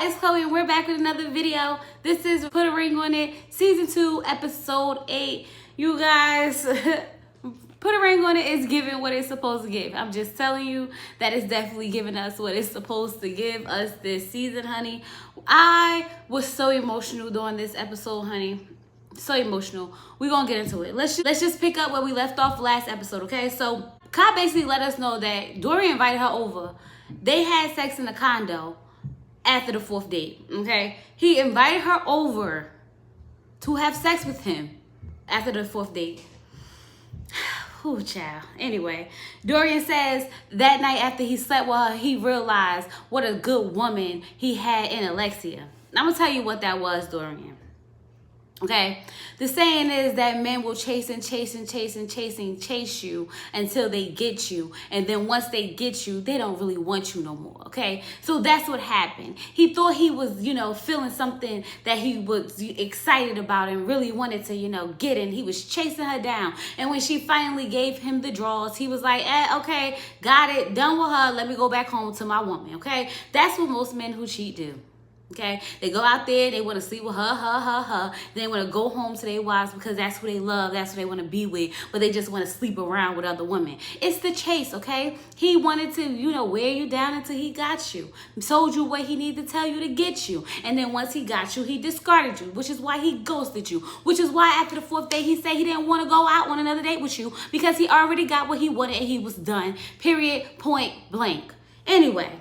it's Chloe and we're back with another video. This is Put a Ring on It, Season 2, Episode 8. You guys, Put a Ring on It is giving what it's supposed to give. I'm just telling you that it's definitely giving us what it's supposed to give us this season, honey. I was so emotional during this episode, honey. So emotional. We're gonna get into it. Let's just pick up where we left off last episode, okay? So Kai basically let us know that Darion invited her over. They had sex in the condo after the 4th date, okay? He invited her over to have sex with him after the 4th date. Ooh, child. Anyway, Darion says that night after he slept with her, he realized what a good woman he had in Alexia. I'm gonna tell you what that was, Darion. Okay, the saying is that men will chase you until they get you. And then once they get you, they don't really want you no more. Okay, so that's what happened. He thought he was, feeling something that he was excited about and really wanted to, get in. He was chasing her down. And when she finally gave him the draws, he was like, okay, got it, done with her. Let me go back home to my woman. Okay, that's what most men who cheat do. Okay, they go out there, they want to sleep with her. They want to go home to their wives because that's who they love, that's who they want to be with, but they just want to sleep around with other women. It's the chase, okay? He wanted to, wear you down until he got you. Told you what he needed to tell you to get you. And then once he got you, he discarded you, which is why he ghosted you, which is why after the 4th date, he said he didn't want to go out on another date with you because he already got what he wanted and he was done. Period, point blank. Anyway,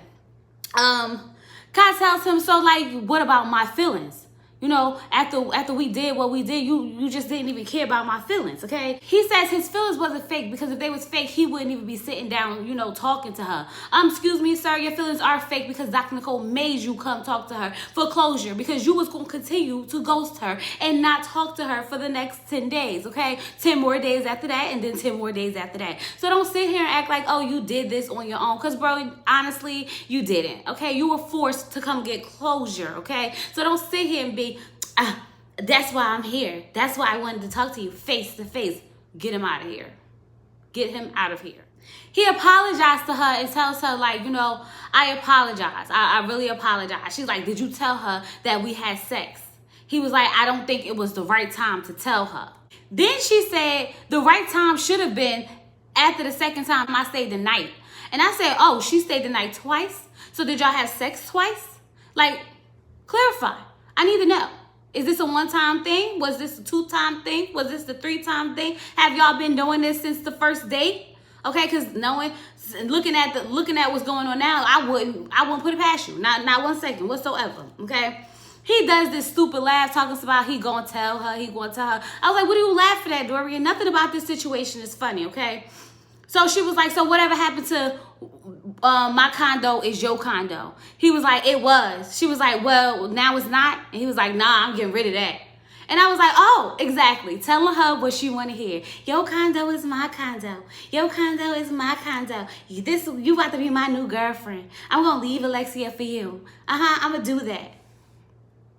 Kai tells him, so what about my feelings? After we did what we did, you just didn't even care about my feelings, okay? He says his feelings wasn't fake because if they was fake, he wouldn't even be sitting down, talking to her. Excuse me, sir, your feelings are fake because Dr. Nicole made you come talk to her for closure because you was going to continue to ghost her and not talk to her for the next 10 days, okay? 10 more days after that and then 10 more days after that. So don't sit here and act like, oh, you did this on your own because, bro, honestly, you didn't, okay? You were forced to come get closure, okay? So don't sit here and be, that's why I'm here. That's why I wanted to talk to you face to face. Get him out of here. Get him out of here. He apologized to her and tells her, I apologize. I really apologize. She's like, did you tell her that we had sex? He was like, I don't think it was the right time to tell her. Then she said the right time should have been after the 2nd time I stayed the night. And I said, oh, she stayed the night twice? So did y'all have sex twice? Clarify. I need to know. Is this a 1-time thing? Was this a 2-time thing? Was this the 3-time thing? Have y'all been doing this since the 1st date? Okay, because looking at what's going on now, I wouldn't put it past you. Not 1 second whatsoever. Okay. He does this stupid laugh talking about he gonna tell her, he gonna tell her. I was like, what are you laughing at, Darion? Nothing about this situation is funny, okay? So she was like, so whatever happened to my condo is your condo. He was like, it was. She was like, well, now it's not. And he was like, nah, I'm getting rid of that. And I was like, oh, exactly. Telling her what she want to hear. Your condo is my condo. Your condo is my condo. You about to be my new girlfriend. I'm going to leave Alexia for you. I'm going to do that.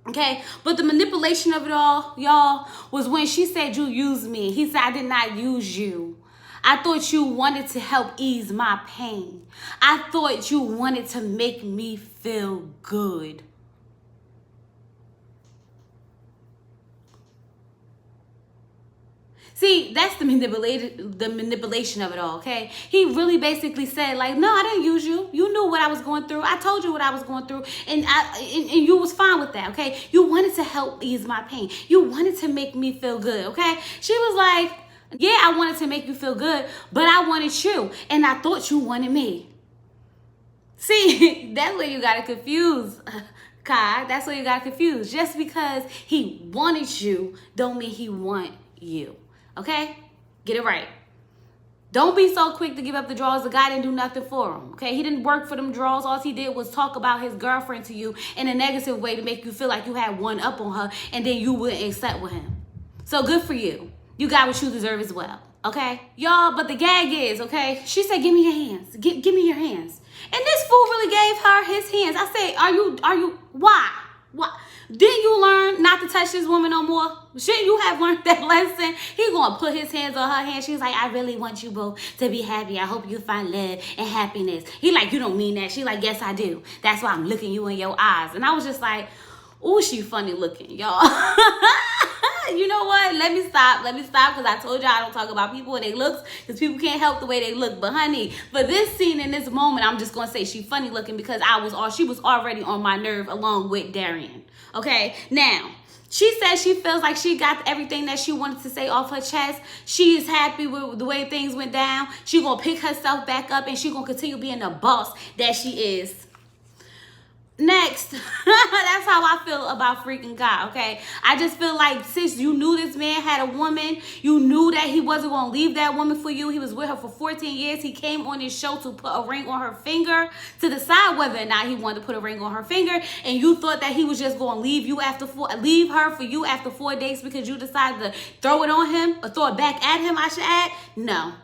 Okay, but the manipulation of it all, y'all, was when she said you used me. He said, I did not use you. I thought you wanted to help ease my pain. I thought you wanted to make me feel good. See, that's the manipulation of it all, okay? He really basically said, no, I didn't use you. You knew what I was going through. I told you what I was going through, and you was fine with that, okay? You wanted to help ease my pain. You wanted to make me feel good, okay? She was like, yeah, I wanted to make you feel good, but I wanted you, and I thought you wanted me. See, that's where you got to confuse, Kai. That's where you got to confuse. Just because he wanted you don't mean he want you, okay? Get it right. Don't be so quick to give up the draws. The guy didn't do nothing for him, okay? He didn't work for them draws. All he did was talk about his girlfriend to you in a negative way to make you feel like you had one up on her, and then you wouldn't accept with him. So good for you. You got what you deserve as well, okay? Y'all, but the gag is, okay? She said, give me your hands. Give me your hands. And this fool really gave her his hands. I said, are you, why? Didn't you learn not to touch this woman no more? Shouldn't you have learned that lesson? He gonna put his hands on her hand. She's like, I really want you both to be happy. I hope you find love and happiness. He like, you don't mean that. She like, yes, I do. That's why I'm looking you in your eyes. And I was just like, ooh, she funny looking, y'all. You know what? Let me stop because I told y'all I don't talk about people and they looks because people can't help the way they look. But honey, for this scene in this moment, I'm just gonna say she funny looking because she was already on my nerve along with Darion. Okay, now she says she feels like she got everything that she wanted to say off her chest. She is happy with the way things went down. She gonna pick herself back up and she gonna continue being the boss that she is. Next, that's how I feel about freaking God, okay? I just feel like since you knew this man had a woman, you knew that he wasn't going to leave that woman for you. He was with her for 14 years. He came on this show to put a ring on her finger to decide whether or not he wanted to put a ring on her finger. And you thought that he was just going to leave her for you after 4 days because you decided to throw it on him or throw it back at him, I should add. No.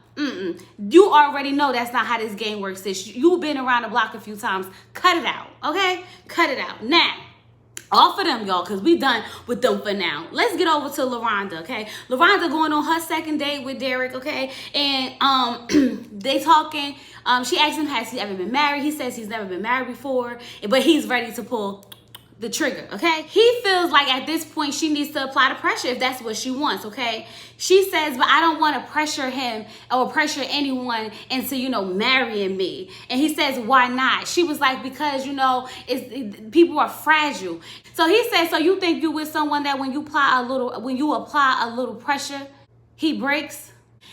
You already know that's not how this game works, sis. You've been around the block a few times. Cut it out, okay? Cut it out. Now, off of them, y'all, because we done with them for now. Let's get over to LaRonda, okay? LaRonda going on her second date with Derek, okay? And they talking. She asked him, has he ever been married? He says he's never been married before, but he's ready to pull the trigger, okay? He feels like at this point she needs to apply the pressure if that's what she wants, okay? She says, but I don't want to pressure him or pressure anyone into, marrying me. And he says, why not? She was like, because, people are fragile. So he says, so you think you with someone that when you apply a little pressure, he breaks?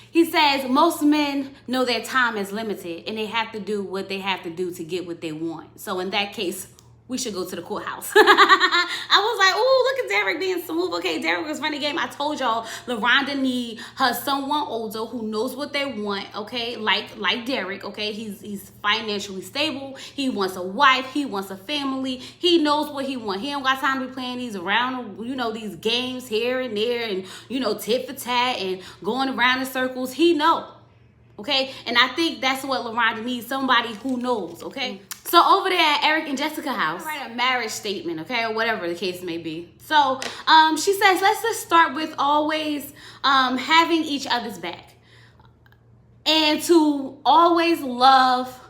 He says most men know their time is limited and they have to do what they have to do to get what they want. So in that case, we should go to the courthouse. I was like, oh, look at Derek being smooth. Okay, Derek was running game. I told y'all, LaRonda need her someone older who knows what they want, okay? Like Derek, okay? He's financially stable. He wants a wife. He wants a family. He knows what he wants. He don't got time to be playing these around, these games here and there and, tit for tat and going around in circles. He know, okay? And I think that's what LaRonda needs, somebody who knows, okay? So over there at Eric and Jessica's house, write a marriage statement, okay, or whatever the case may be. So she says, let's just start with always having each other's back and to always love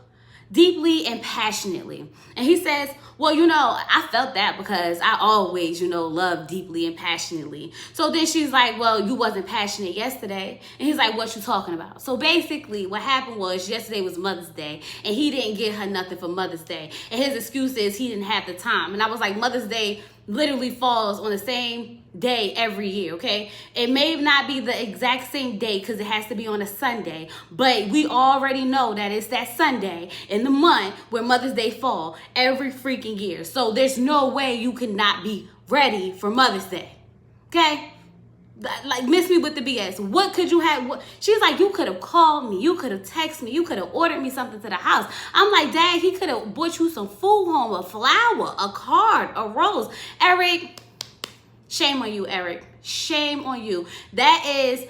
deeply and passionately. And he says, well, I felt that because I always, love deeply and passionately. So then she's like, well, you wasn't passionate yesterday. And he's like, what you talking about? So basically what happened was yesterday was Mother's Day and he didn't get her nothing for Mother's Day. And his excuse is he didn't have the time. And I was like, Mother's Day literally falls on the same day every year, okay? It may not be the exact same day because it has to be on a Sunday, but we already know that it's that Sunday in the month where Mother's Day fall every freaking year. So there's no way you could not be ready for Mother's Day, okay? Like, miss me with the BS. What could you have? She's like, you could have called me. You could have texted me. You could have ordered me something to the house. I'm like, Dad, he could have bought you some food home, a flower, a card, a rose. Eric, shame on you, Eric. Shame on you. That is,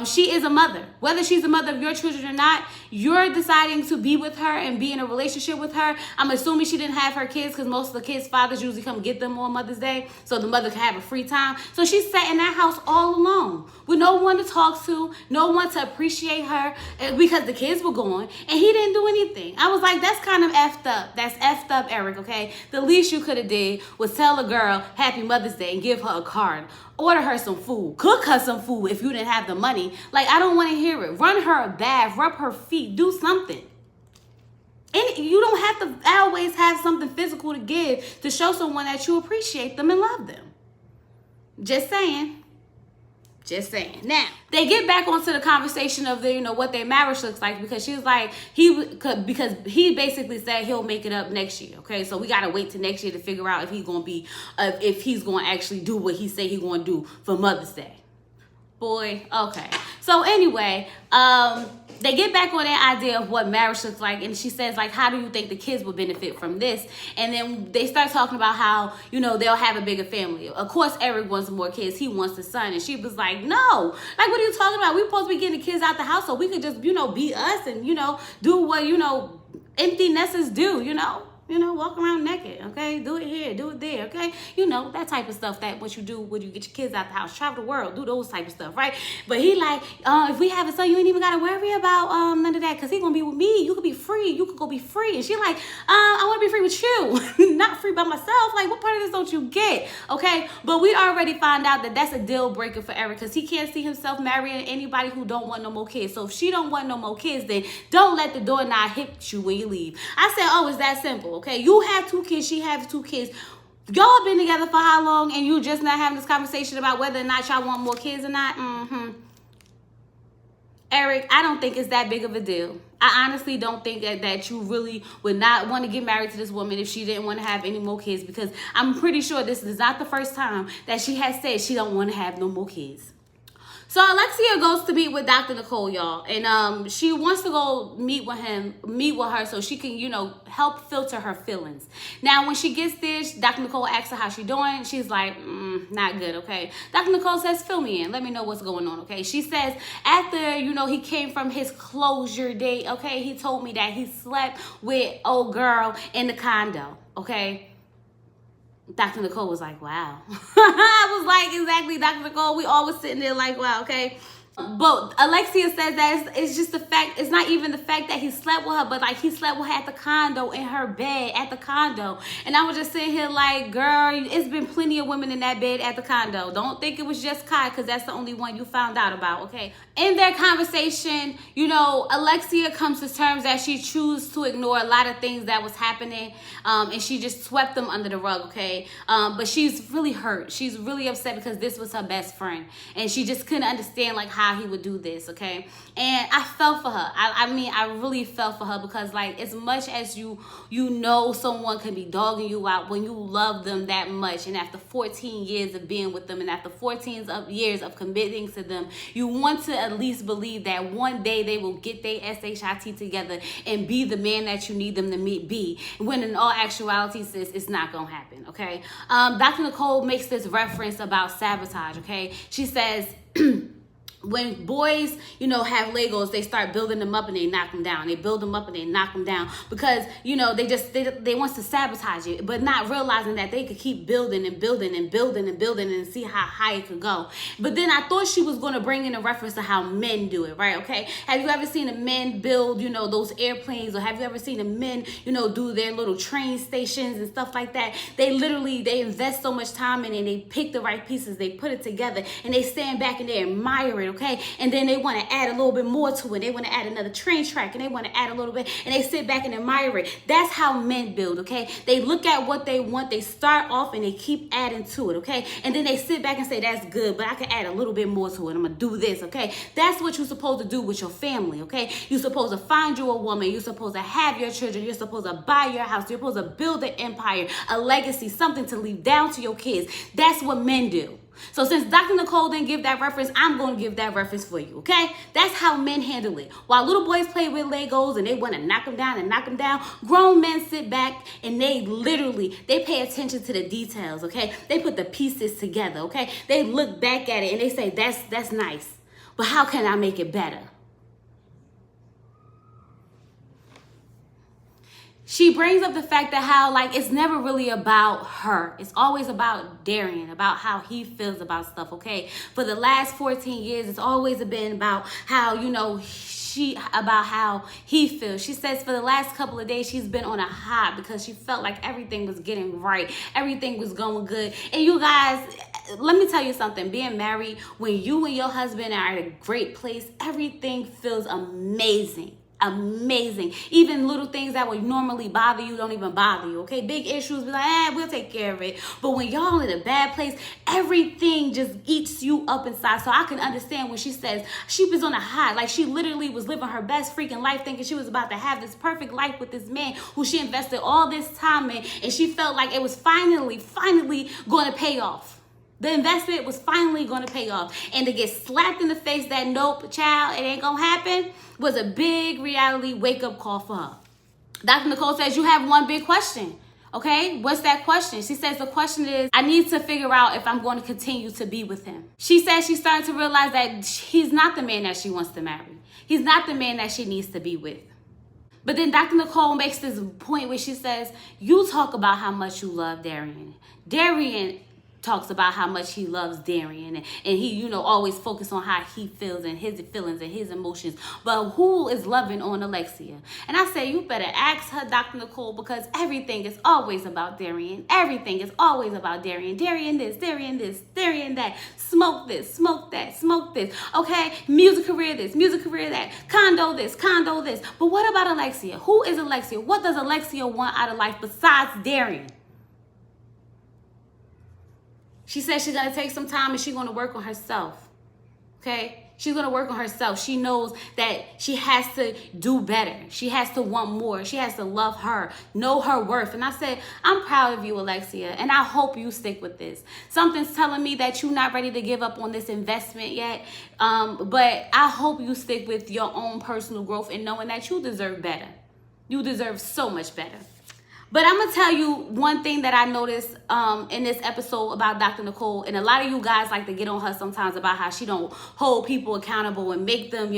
she is a mother. Whether she's a mother of your children or not, you're deciding to be with her and be in a relationship with her. I'm assuming she didn't have her kids because most of the kids' fathers usually come get them on Mother's Day so the mother can have a free time. So she sat in that house all alone with no one to talk to, no one to appreciate her because the kids were gone and he didn't do anything. I was like, that's kind of effed up. That's effed up, Eric, okay? The least you could have did was tell a girl Happy Mother's Day and give her a card. Order her some food. Cook her some food if you didn't have the money. Like, I don't want to hear it. Run her a bath. Rub her feet. Do something. And you don't have to always have something physical to give to show someone that you appreciate them and love them. Just saying. Just saying. Now, they get back onto the conversation of the, what their marriage looks like because she's like, because he basically said he'll make it up next year. Okay, so we gotta wait till next year to figure out if he's gonna be, if he's gonna actually do what he said he's gonna do for Mother's Day. Boy, okay. So anyway, they get back on that idea of what marriage looks like, and she says, like, how do you think the kids will benefit from this? And then they start talking about how, they'll have a bigger family. Of course, Eric wants more kids. He wants a son. And she was like, no. Like, what are you talking about? We're supposed to be getting the kids out the house so we could just, be us and, do what, empty nesters do, walk around naked, okay? Do it here, do it there. here, okay? You know, that type of stuff, that what you do when you get your kids out the house, travel the world, do those type of stuff, right? But he like, if we have a son, you ain't even gotta worry about none of that, because he gonna be with me. You could be free. You could go be free. And she like, I want to be free with you, not free by myself. Like, what part of this don't you get? Okay, but we already found out that that's a deal breaker for Eric, because he can't see himself marrying anybody who don't want no more kids. So if she don't want no more kids, then don't let the door knob hit you when you leave. I said, oh, it's that simple. Okay, you have 2 kids, she has 2 kids. Y'all been together for how long, and you just not having this conversation about whether or not y'all want more kids or not? Eric, I don't think it's that big of a deal. I honestly don't think that you really would not want to get married to this woman if she didn't want to have any more kids, because I'm pretty sure this is not the first time that she has said she don't want to have no more kids. So Alexia goes to meet with Dr. Nicole, y'all, and she wants to go meet with her so she can, you know, help filter her feelings. Now, when she gets there, Dr. Nicole asks her how she doing. She's like, not good, okay? Dr. Nicole says, fill me in. Let me know what's going on, okay? She says, after, you know, he came from his closure date, okay, he told me that he slept with old girl in the condo, okay? Dr. Nicole was like, wow. I was like, exactly, Dr. Nicole. We all was sitting there like, wow, okay. But Alexia says that it's just the fact, it's not even the fact that he slept with her, but like he slept with her at the condo, in her bed at the condo. And I was just sitting here like, girl, it's been plenty of women in that bed at the condo. Don't think it was just Kai, because that's the only one you found out about, okay? In their conversation, you know, Alexia comes to terms that she chose to ignore a lot of things that was happening, and she just swept them under the rug, okay? But she's really hurt. She's really upset because this was her best friend, and she just couldn't understand like how he would do this, okay? And I felt for her. I mean, I really felt for her, because like, as much as you know someone can be dogging you out when you love them that much, and after 14 years of being with them, and after 14 years of committing to them, you want to at least believe that one day they will get their SHIT together and be the man that you need them to be, when in all actuality, sis, it's not gonna happen, okay? Dr. Nicole makes this reference about sabotage, okay? She says, when boys, you know, have Legos, they start building them up and they knock them down. They build them up and they knock them down, because, you know, they want to sabotage it, but not realizing that they could keep building and building and building and building and see how high it could go. But then I thought she was going to bring in a reference to how men do it, right? Okay. Have you ever seen a men build, you know, those airplanes, or have you ever seen a men, you know, do their little train stations and stuff like that? They invest so much time in it, and they pick the right pieces, they put it together, and they stand back and they admire it. Okay, and then they want to add a little bit more to it. They want to add another train track, and they want to add a little bit, and they sit back and admire it. That's how men build, okay? They look at what they want, they start off, and they keep adding to it, okay? And then they sit back and say, that's good, but I can add a little bit more to it. I'm going to do this, okay? That's what you're supposed to do with your family, okay? You're supposed to find you a woman. You're supposed to have your children. You're supposed to buy your house. You're supposed to build an empire, a legacy, something to leave down to your kids. That's what men do. So since Dr. Nicole didn't give that reference, I'm going to give that reference for you, okay? That's how men handle it. While little boys play with Legos and they want to knock them down and knock them down, grown men sit back and they pay attention to the details, okay? They put the pieces together, okay? They look back at it and they say, that's nice, but how can I make it better? She brings up the fact that how, like, it's never really about her. It's always about Darion, about how he feels about stuff, okay? For the last 14 years, it's always been about how, you know, about how he feels. She says for the last couple of days, she's been on a high because she felt like everything was getting right. Everything was going good. And you guys, let me tell you something. Being married, when you and your husband are at a great place, everything feels amazing. Amazing. Even little things that would normally bother you don't even bother you, okay? Big issues, be like, we'll take care of it. But when y'all in a bad place, everything just eats you up inside. So I can understand when she says she was on a high, like she literally was living her best freaking life, thinking she was about to have this perfect life with this man who she invested all this time in, and she felt like it was finally going to pay off. The investment was finally going to pay off. And to get slapped in the face that, nope, child, it ain't going to happen, was a big reality wake-up call for her. Dr. Nicole says, you have one big question, okay? What's that question? She says the question is, I need to figure out if I'm going to continue to be with him. She says she's starting to realize that he's not the man that she wants to marry. He's not the man that she needs to be with. But then Dr. Nicole makes this point where she says, you talk about how much you love Darion. Darion talks about how much he loves Darion, and he, always focus on how he feels and his feelings and his emotions. But who is loving on Alexia? And I say, you better ask her, Dr. Nicole, because everything is always about Darion. Everything is always about Darion. Darion this, Darion that. Smoke this, smoke that, smoke this. Okay, music career this, music career that. Condo this, condo this. But what about Alexia? Who is Alexia? What does Alexia want out of life besides Darion? She says she's going to take some time and she's going to work on herself. Okay? She's going to work on herself. She knows that she has to do better. She has to want more. She has to love her, know her worth. And I said, I'm proud of you, Alexia, and I hope you stick with this. Something's telling me that you're not ready to give up on this investment yet, but I hope you stick with your own personal growth and knowing that you deserve better. You deserve so much better. But I'm going to tell you one thing that I noticed in this episode about Dr. Nicole. And a lot of you guys like to get on her sometimes about how she don't hold people accountable and make them,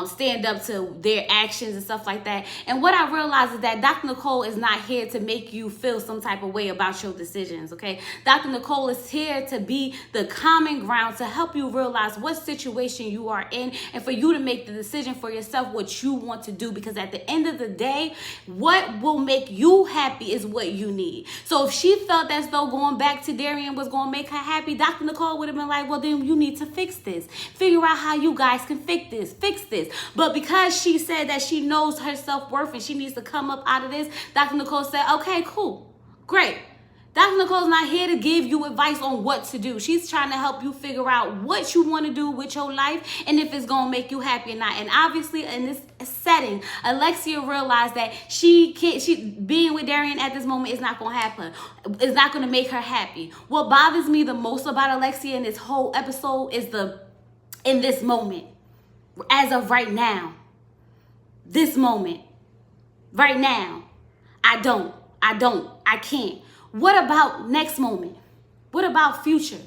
stand up to their actions and stuff like that. And what I realized is that Dr. Nicole is not here to make you feel some type of way about your decisions, okay? Dr. Nicole is here to be the common ground to help you realize what situation you are in and for you to make the decision for yourself what you want to do. Because at the end of the day, what will make you happy is what you need. So if she felt as though going back to Darion was going to make her happy, Dr. Nicole would have been like, well, then you need to fix this. Figure out how you guys can fix this. But because she said that she knows her self-worth and she needs to come up out of this, Dr. Nicole said, okay, cool, great. Dr. Nicole's not here to give you advice on what to do. She's trying to help you figure out what you want to do with your life and if it's going to make you happy or not. And obviously in this setting, Alexia realized that she being with Darion at this moment is not going to happen. It's not going to make her happy. What bothers me the most about Alexia in this whole episode is in this moment, as of right now, this moment, right now, I can't. What about next moment? What about future?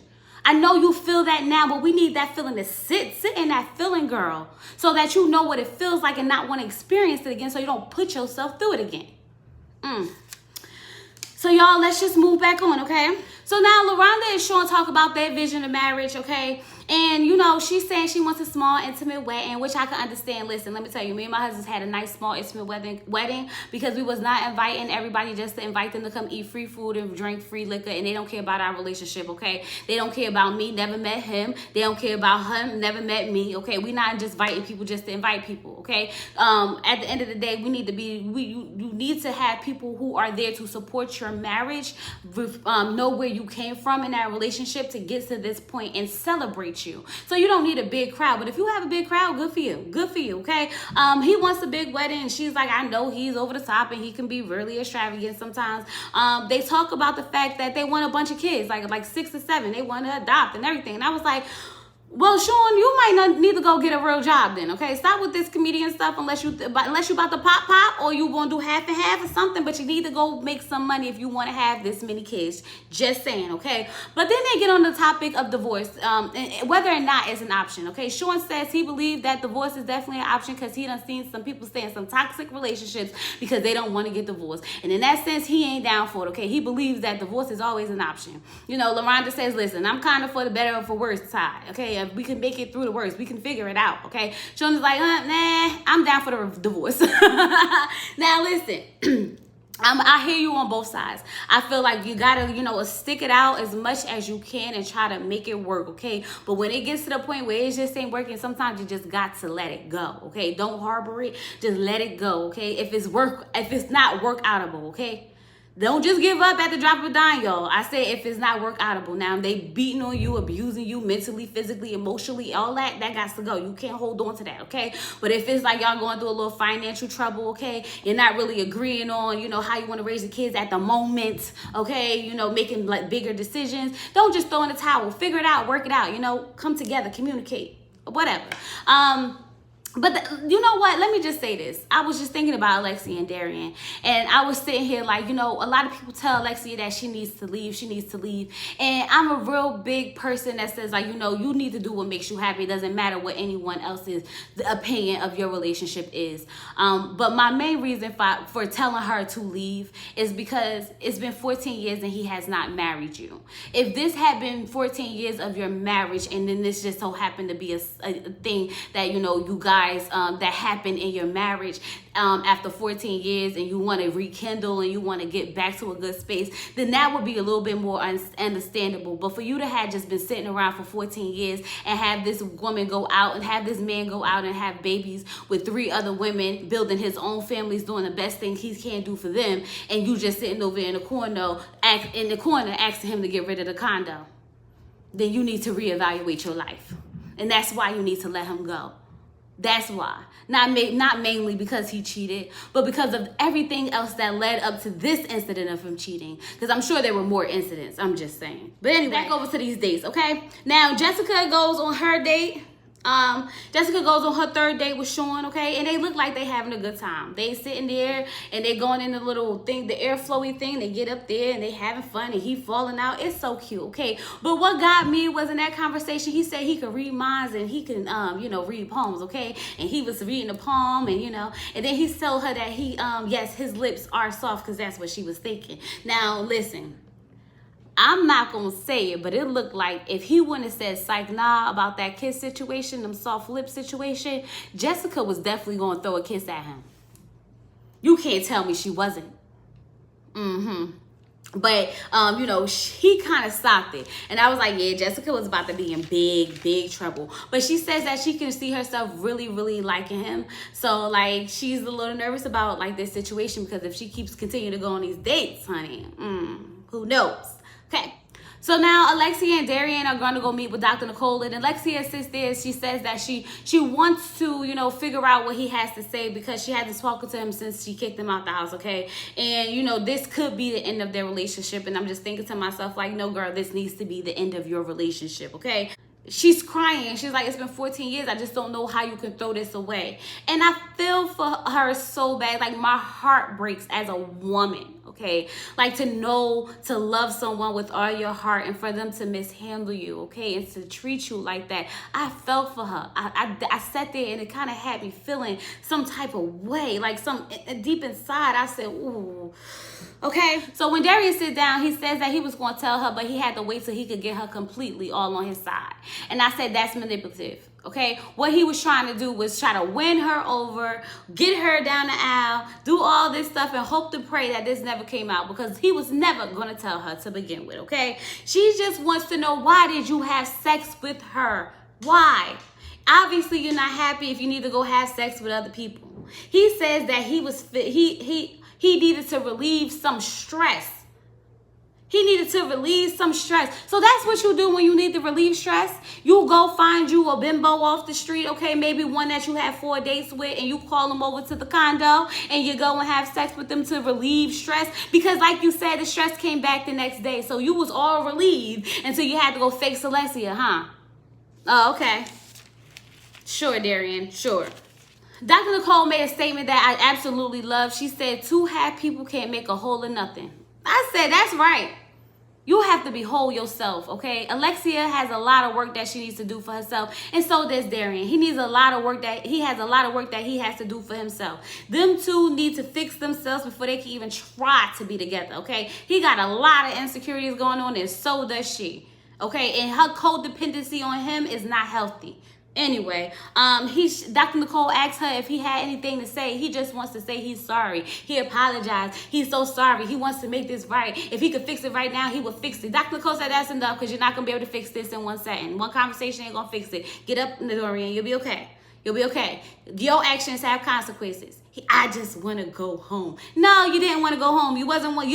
I know you feel that now, but we need that feeling to sit in that feeling, girl, so that you know what it feels like and not want to experience it again so you don't put yourself through it again. So y'all, let's just move back on, okay? So now LaRonda and Sean talk about their vision of marriage, okay? And, she's saying she wants a small, intimate wedding, which I can understand. Listen, let me tell you, me and my husband had a nice, small, intimate wedding because we was not inviting everybody just to invite them to come eat free food and drink free liquor, and they don't care about our relationship, okay? They don't care about me, never met him. They don't care about him, never met me, okay? We're not just inviting people just to invite people, okay? At the end of the day, you need to have people who are there to support your marriage, know where you came from in that relationship to get to this point and celebrate you. So you don't need a big crowd, but if you have a big crowd, good for you, okay? He wants a big wedding, and she's like, I know he's over the top and he can be really extravagant sometimes. They talk about the fact that they want a bunch of kids, like 6 or 7. They want to adopt and everything. And I was like, well, Sean, you might not need to go get a real job then, okay? Stop with this comedian stuff unless you about to pop, or you want to do half and half or something, but you need to go make some money if you want to have this many kids. Just saying, okay? But then they get on the topic of divorce, and whether or not it's an option, okay? Sean says he believes that divorce is definitely an option because he done seen some people stay in some toxic relationships because they don't want to get divorced. And in that sense, he ain't down for it, okay? He believes that divorce is always an option. LaRonda says, listen, I'm kind of for the better or for worse side, okay? If we can make it through the worst, we can figure it out, okay? Sean is like, nah, I'm down for the divorce. Now, listen. I hear you on both sides. I feel like you gotta, stick it out as much as you can and try to make it work, okay? But when it gets to the point where it just ain't working, sometimes you just got to let it go, okay? Don't harbor it. Just let it go, okay? If it's not work outable, okay? Don't just give up at the drop of a dime, y'all. I say if it's not work outable. Now, they beating on you, abusing you mentally, physically, emotionally, all that got to go. You can't hold on to that, okay? But if it's like y'all going through a little financial trouble, okay, you're not really agreeing on, how you want to raise the kids at the moment, okay, making like bigger decisions, don't just throw in the towel. Figure it out, work it out, come together, communicate, whatever. But you know what? Let me just say this. I was just thinking about Alexia and Darion. And I was sitting here like, a lot of people tell Alexia that she needs to leave. She needs to leave. And I'm a real big person that says, like, you need to do what makes you happy. It doesn't matter what anyone else's opinion of your relationship is. But my main reason for telling her to leave is because it's been 14 years and he has not married you. If this had been 14 years of your marriage and then this just so happened to be a thing that, you guys that happened in your marriage after 14 years and you want to rekindle and you want to get back to a good space, then that would be a little bit more understandable. But for you to have just been sitting around for 14 years and have this woman go out and have this man go out and have babies with 3 other women, building his own families, doing the best thing he can do for them, and you just sitting over in the corner asking him to get rid of the condo, then you need to reevaluate your life. And that's why you need to let him go. That's why. Not mainly because he cheated, but because of everything else that led up to this incident of him cheating. Because I'm sure there were more incidents. I'm just saying. But anyway, back over to these dates, okay? Now, Jessica goes on her date. Jessica goes on her 3rd date with Sean, okay? And they look like they having a good time. They sitting there and they going in the little thing, the air flowy thing. They get up there and they having fun and he falling out. It's so cute, okay? But what got me was in that conversation, he said he could read minds and he can, read poems, okay? And he was reading a poem and, and then he told her that he, yes, his lips are soft because that's what she was thinking. Now, listen. I'm not going to say it, but it looked like if he wouldn't have said psych nah about that kiss situation, them soft lip situation, Jessica was definitely going to throw a kiss at him. You can't tell me she wasn't. But, he kind of stopped it. And I was like, yeah, Jessica was about to be in big, big trouble. But she says that she can see herself really, really liking him. So, like, she's a little nervous about, like, this situation because if she keeps continuing to go on these dates, honey, who knows? Okay, so now Alexia and Darion are going to go meet with Dr. Nicole, and Alexia sits there. She says that she wants to, figure out what he has to say because she hasn't spoken to him since she kicked him out the house, okay? And, this could be the end of their relationship, and I'm just thinking to myself, like, no, girl, this needs to be the end of your relationship, okay? She's crying. She's like, it's been 14 years. I just don't know how you can throw this away. And I feel for her so bad. Like, my heart breaks as a woman, okay? Like, to love someone with all your heart and for them to mishandle you, okay? And to treat you like that. I felt for her. I sat there and it kind of had me feeling some type of way. Like, deep inside, I said, ooh. Okay, so when Darion sit down, he says that he was going to tell her, but he had to wait till he could get her completely all on his side. And I said, that's manipulative, okay? What he was trying to do was try to win her over, get her down the aisle, do all this stuff, and hope to pray that this never came out because he was never going to tell her to begin with, okay? She just wants to know, why did you have sex with her? Why? Obviously, you're not happy if you need to go have sex with other people. He says that he needed to relieve some stress. He needed to relieve some stress. So that's what you do when you need to relieve stress. You go find you a bimbo off the street, okay, maybe one that you have 4 dates with, and you call them over to the condo, and you go and have sex with them to relieve stress. Because like you said, the stress came back the next day. So you was all relieved until you had to go fake Celestia, huh? Oh, okay. Sure, Darion, sure. Dr. Nicole made a statement that I absolutely love. She said, 2 happy people can't make a whole of nothing. I said, that's right. You have to be whole yourself, okay? Alexia has a lot of work that she needs to do for herself, and so does Darion. He has a lot of work that he has to do for himself. Them 2 need to fix themselves before they can even try to be together, okay? He got a lot of insecurities going on, and so does she, okay? And her codependency on him is not healthy. Anyway, Dr. Nicole asked her if he had anything to say. He just wants to say he's sorry. He apologized. He's so sorry. He wants to make this right. If he could fix it right now, he would fix it. Dr. Nicole said that's enough because you're not going to be able to fix this in 1 second. One conversation ain't going to fix it. Get up, Darion. You'll be okay. You'll be okay. Your actions have consequences. I just want to go home. No, you didn't want to go home. You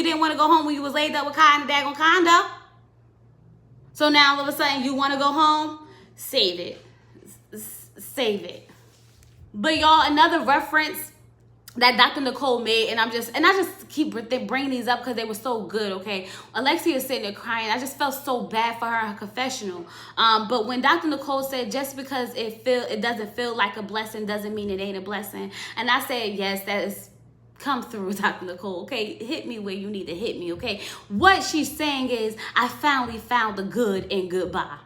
didn't want to go home when you was laid up with Kai in the daggone condo. So now all of a sudden you want to go home? Save it. Save it. But y'all, another reference that Dr. Nicole made, and I just keep bringing these up because they were so good, okay? Alexia is sitting there crying. I just felt so bad for her in her confessional. But when Dr. Nicole said, just because it doesn't feel like a blessing doesn't mean it ain't a blessing. And I said, yes, that is, come through, Dr. Nicole, okay? Hit me where you need to hit me, okay? What she's saying is, I finally found the good in goodbye.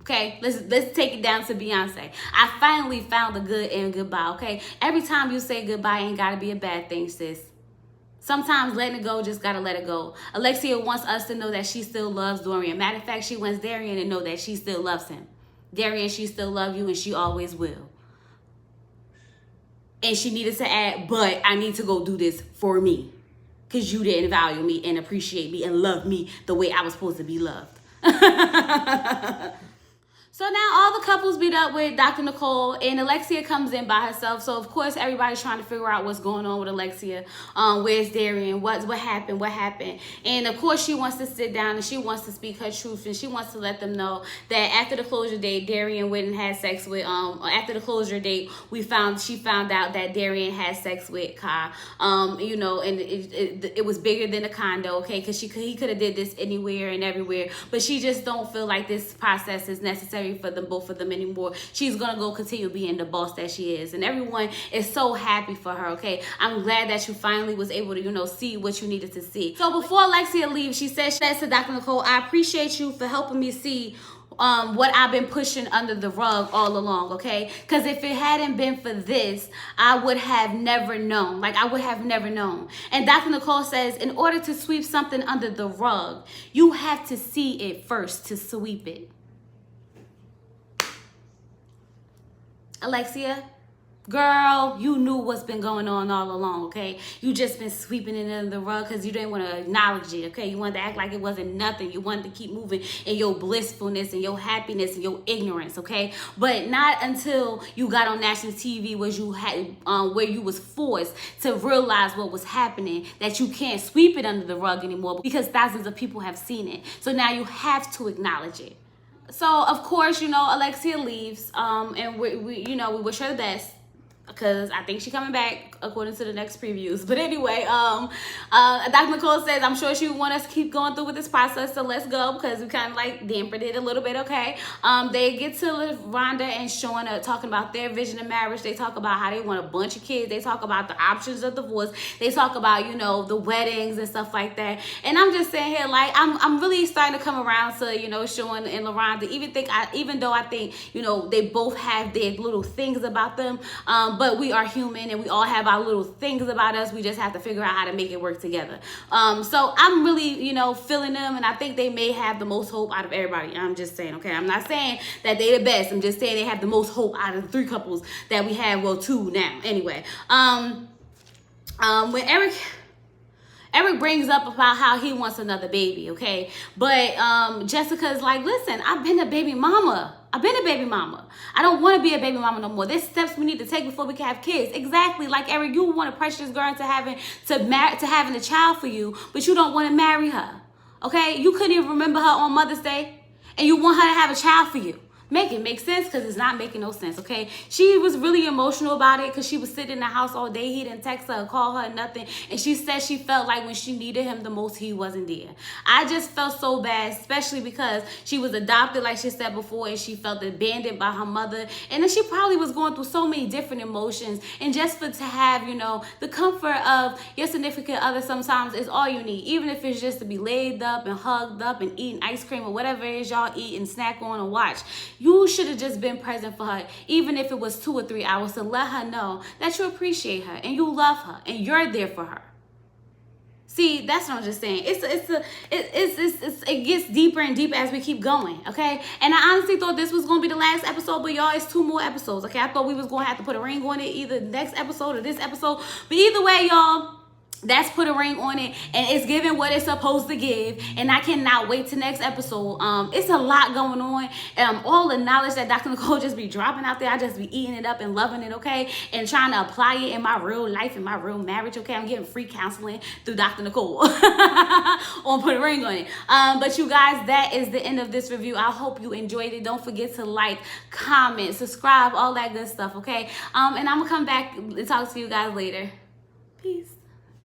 Okay, let's take it down to Beyonce. I finally found the good in goodbye, okay? Every time you say goodbye ain't gotta be a bad thing, sis. Sometimes letting it go, just gotta let it go. Alexia wants us to know that she still loves Darion. Matter of fact, she wants Darion to know that she still loves him. Darion, she still loves you and she always will. And she needed to add, but I need to go do this for me. Because you didn't value me and appreciate me and love me the way I was supposed to be loved. So now all the couples meet up with Dr. Nicole, and Alexia comes in by herself. So of course everybody's trying to figure out what's going on with Alexia. Where's Darion? What happened? And of course she wants to sit down and she wants to speak her truth, and she wants to let them know that after the closure date, Darion went and had sex with after the closure date, she found out that Darion had sex with Kai. You know, and it was bigger than a condo, okay? Because he could have did this anywhere and everywhere, but she just don't feel like this process is necessary for them, both of them anymore. She's gonna go continue being the boss that she is, and everyone is so happy for her, okay? I'm glad that you finally was able to, you know, see what you needed to see. So before Alexia leaves, she says to Dr. Nicole, I appreciate you for helping me see what I've been pushing under the rug all along, okay? Because if it hadn't been for this, I would have never known. Like, I would have never known. And Dr. Nicole says, in order to sweep something under the rug, you have to see it first to sweep it. Alexia, girl, you knew what's been going on all along, okay? You just been sweeping it under the rug because you didn't want to acknowledge it, okay? You wanted to act like it wasn't nothing. You wanted to keep moving in your blissfulness and your happiness and your ignorance, okay? But not until you got on national TV was you had where you was forced to realize what was happening, that you can't sweep it under the rug anymore because thousands of people have seen it. So now you have to acknowledge it. So of course, you know, Alexia leaves, and we wish her the best, because I think she's coming back according to the next previews. But anyway, Dr. Nicole says, I'm sure she would want us to keep going through with this process, so let's go, because we kind of like dampened it a little bit, okay? They get to Rhonda and Shauna talking about their vision of marriage. They talk about how they want a bunch of kids. They talk about the options of divorce. They talk about, you know, the weddings and stuff like that. And I'm just saying here, like, I'm really starting to come around to, you know, Shauna and LaRhonda, even though I think, you know, they both have their little things about them, but we are human and we all have our little things about us. We just have to figure out how to make it work together. So I'm really, you know, feeling them, and I think they may have the most hope out of everybody. I'm just saying, okay? I'm not saying that they're the best. I'm just saying they have the most hope out of the three couples that we have. Well, two now. Anyway, when Eric brings up about how he wants another baby, okay? But Jessica's like, listen, I've been a baby mama. I don't want to be a baby mama no more. There's steps we need to take before we can have kids. Exactly. Like, Eric, you want to pressure this girl into having a child for you, but you don't want to marry her. Okay? You couldn't even remember her on Mother's Day, and you want her to have a child for you. Make it make sense, because it's not making no sense, okay? She was really emotional about it because she was sitting in the house all day. He didn't text her, call her, nothing. And she said she felt like when she needed him the most, he wasn't there. I just felt so bad, especially because she was adopted, like she said before, and she felt abandoned by her mother. And then she probably was going through so many different emotions. And just to have, you know, the comfort of your significant other sometimes is all you need. Even if it's just to be laid up and hugged up and eating ice cream or whatever it is y'all eat and snack on and watch. You should have just been present for her, even if it was 2 or 3 hours, to let her know that you appreciate her and you love her and you're there for her. See, that's what I'm just saying. It gets deeper and deeper as we keep going, okay? And I honestly thought this was going to be the last episode, but y'all, it's 2 more episodes, okay? I thought we was going to have to put a ring on it, either next episode or this episode. But either way, y'all, that's put a ring on it, and it's giving what it's supposed to give, and I cannot wait to next episode. It's a lot going on, and all the knowledge that Dr. Nicole just be dropping out there, I just be eating it up and loving it, okay, and trying to apply it in my real life, in my real marriage, okay. I'm getting free counseling through Dr. Nicole on Put a Ring on It. But you guys, that is the end of this review. I hope you enjoyed it. Don't forget to like, comment, subscribe, all that good stuff, okay. And I'm gonna come back and talk to you guys later. Peace.